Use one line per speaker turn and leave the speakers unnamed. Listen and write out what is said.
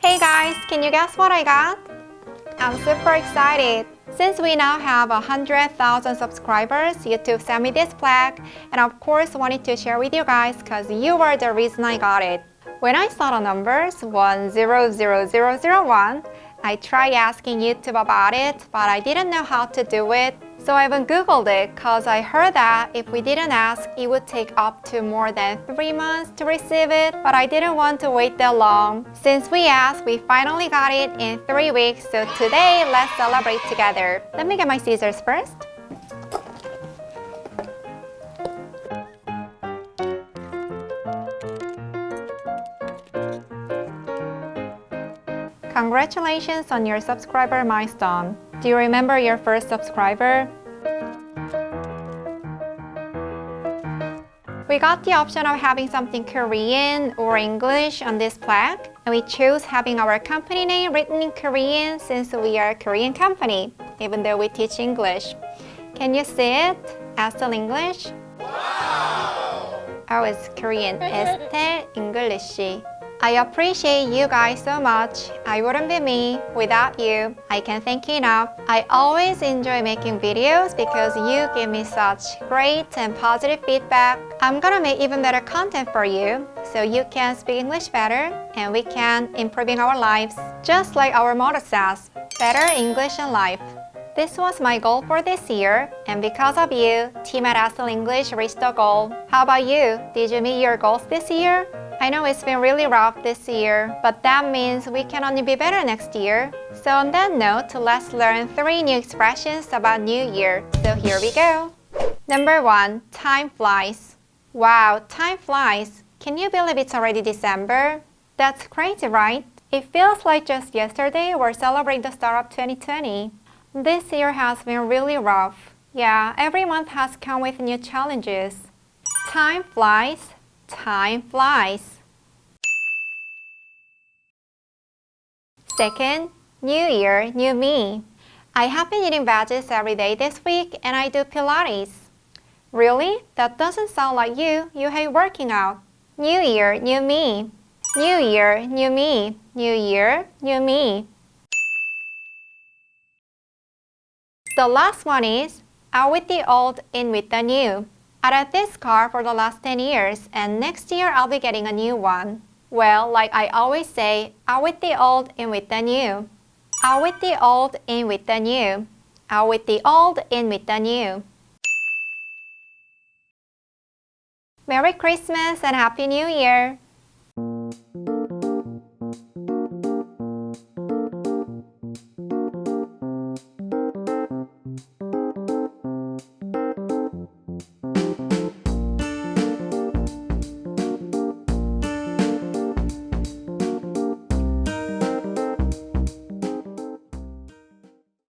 Hey guys, can you guess what I got? I'm super excited. Since we now have 100,000 subscribers, YouTube sent me this plaque, and of course wanted to share with you guys because you were the reason I got it. When I saw the numbers 100001, I tried asking YouTube about it, but I didn't know how to do it. So I even Googled it because I heard that if we didn't ask, it would take up to more than 3 months to receive it, but I didn't want to wait that long. Since we asked, we finally got it in 3 weeks, so today let's celebrate together. Let me get my scissors first. Congratulations on your subscriber milestone. Do you remember your first subscriber? We got the option of having something Korean or English on this plaque, and we chose having our company name written in Korean since we are a Korean company, even though we teach English. Can you see it? Estel English? Wow! Oh, it's Korean. Estel English. I appreciate you guys so much. I wouldn't be me without you. I can't thank you enough. I always enjoy making videos because you give me such great and positive feedback. I'm gonna make even better content for you so you can speak English better and we can improving our lives. Just like our motto says, better English in life. This was my goal for this year, and because of you, Team at Estel English reached the goal. How about you? Did you meet your goals this year? I know it's been really rough this year, but that means we can only be better next year. So on that note, let's learn 3 new expressions about New Year. So here we go. Number 1, time flies. Wow, time flies. Can you believe it's already December? That's crazy, right? It feels like just yesterday we're celebrating the start of 2020. This year has been really rough. Yeah, every month has come with new challenges. Time flies. Time flies. Second, New Year, new me. I have been eating veggies every day this week and I do Pilates. Really? That doesn't sound like you. You hate working out. New Year, new me. New Year, new me. New Year, new me. The last one is out with the old, in with the new. I had this car for the last 10 years and next year I'll be getting a new one. Well, like I always say, out with the old, in with the new. Out with the old, in with the new. Out with the old, in with the new. Merry Christmas and Happy New Year!